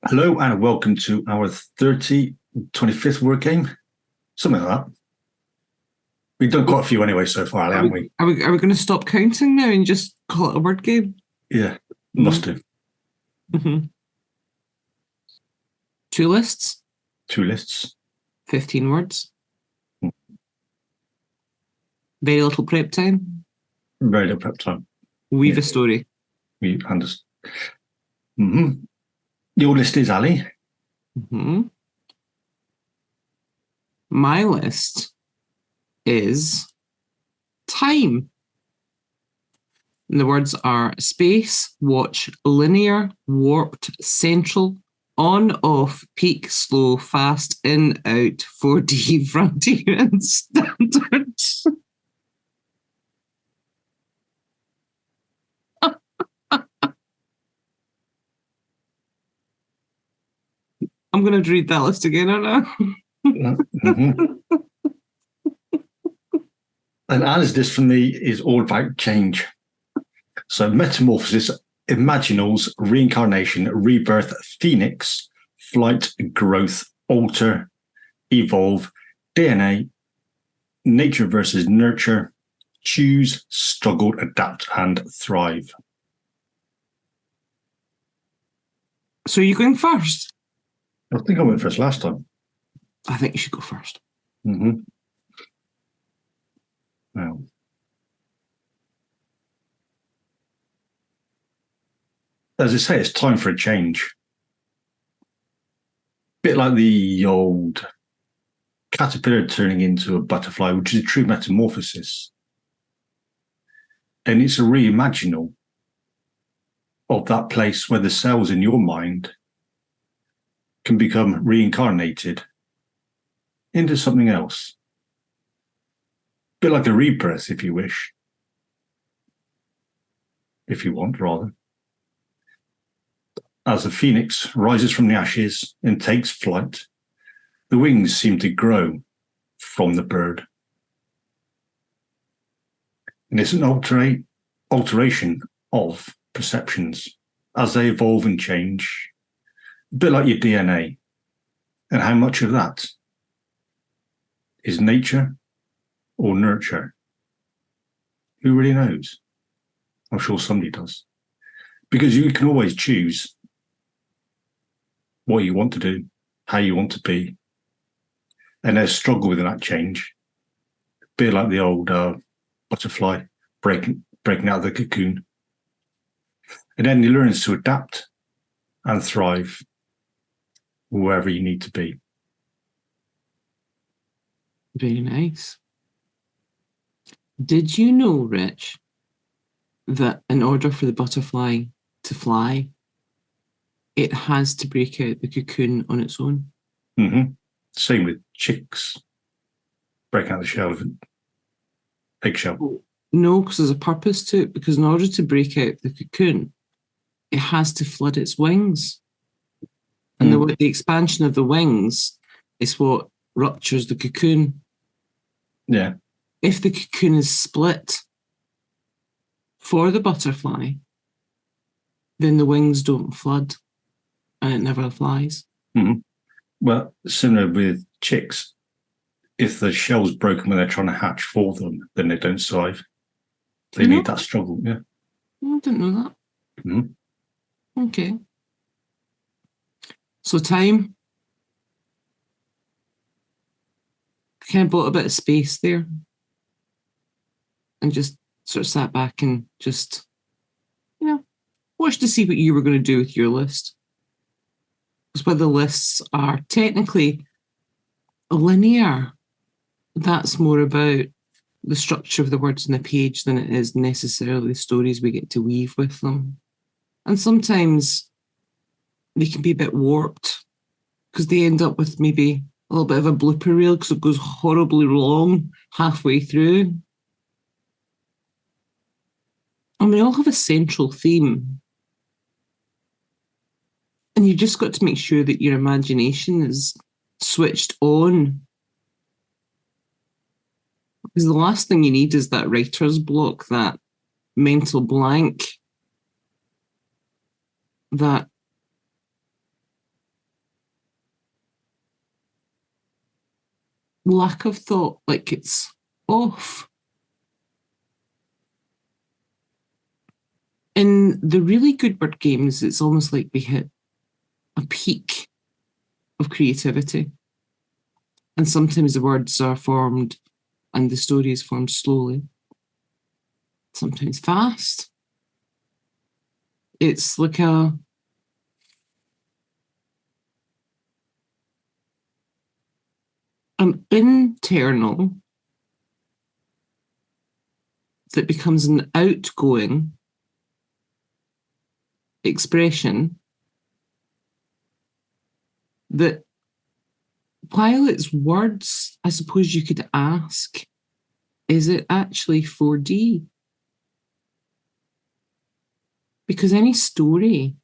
Hello and welcome to our 25th word game. Something like that. We've done quite a few anyway so far, haven't we? Are we going to stop counting now and just call it a word game? Yeah, must do. Mm-hmm. 2 lists. 2 lists. 15 words. Very little prep time. Very little prep time. Weave a story. We understand. Mm-hmm. Your list is Ali. Mm-hmm. My list is time. And the words are space, watch, linear, warped, central, on, off, peak, slow, fast, in, out, 4D, frontier, and standard. I'm going to read that list again, aren't I? Mm-hmm. And Ali's list for me is all about change. So Metamorphosis, Imaginals, Reincarnation, Rebirth, Phoenix, Flight, Growth, Alter, Evolve, DNA, Nature versus Nurture, Choose, Struggle, Adapt, and Thrive. So are you going first? I think I went first last time. I think you should go first. Mm-hmm. Well, as I say, it's time for a change. Bit like the old caterpillar turning into a butterfly, which is a true metamorphosis. And it's a reimaginal of that place where the cells in your mind can become reincarnated into something else. A bit like a rebirth, if you wish. If you want, rather. As the phoenix rises from the ashes and takes flight, the wings seem to grow from the bird. And it's an alteration of perceptions as they evolve and change, a bit like your DNA. And how much of that is nature or nurture? Who really knows? I'm sure somebody does. Because you can always choose what you want to do, how you want to be, and there's struggle with that change. A bit like the old butterfly breaking out of the cocoon. And then he learns to adapt and thrive wherever you need to be. Very nice. Did you know, Rich, that in order for the butterfly to fly, it has to break out the cocoon on its own? Mm-hmm. Same with chicks. Breaking out the shell of an eggshell. No, because there's a purpose to it. Because in order to break out the cocoon, it has to flood its wings. And the expansion of the wings is what ruptures the cocoon. Yeah. If the cocoon is split for the butterfly, then the wings don't flood and it never flies. Mm-hmm. Well, similar with chicks. If the shell's broken when they're trying to hatch for them, then they don't survive. They need that struggle, yeah. I didn't know that. Mm-hmm. Okay. So time. I kind of bought a bit of space there and just sort of sat back and just, watched to see what you were going to do with your list. Because where the lists are technically linear, that's more about the structure of the words on the page than it is necessarily the stories we get to weave with them. And sometimes they can be a bit warped because they end up with maybe a little bit of a blooper reel because it goes horribly wrong halfway through. And we all have a central theme. And you've just got to make sure that your imagination is switched on. Because the last thing you need is that writer's block, that mental blank, that lack of thought, like it's off. In the really good word games, it's almost like we hit a peak of creativity. And sometimes the words are formed and the story is formed slowly, sometimes fast. It's like an internal that becomes an outgoing expression that, while it's words, I suppose you could ask, is it actually 4D? Because any story,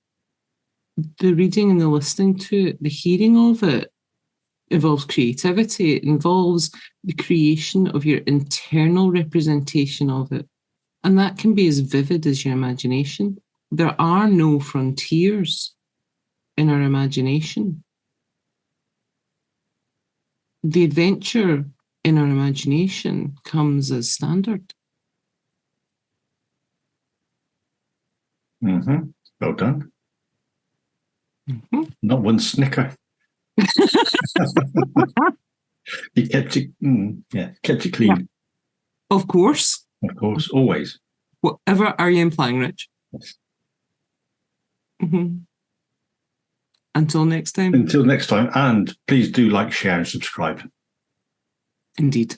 the reading and the listening to it, the hearing of it, involves creativity. It involves the creation of your internal representation of it. And that can be as vivid as your imagination. There are no frontiers in our imagination. The adventure in our imagination comes as standard. Mm-hmm. Well done. Mm-hmm. Not one snicker. You kept it, kept it clean. Yeah. Of course. Of course, always. Whatever are you implying, Rich? Yes. Mm-hmm. Until next time. Until next time, and please do like, share, and subscribe. Indeed.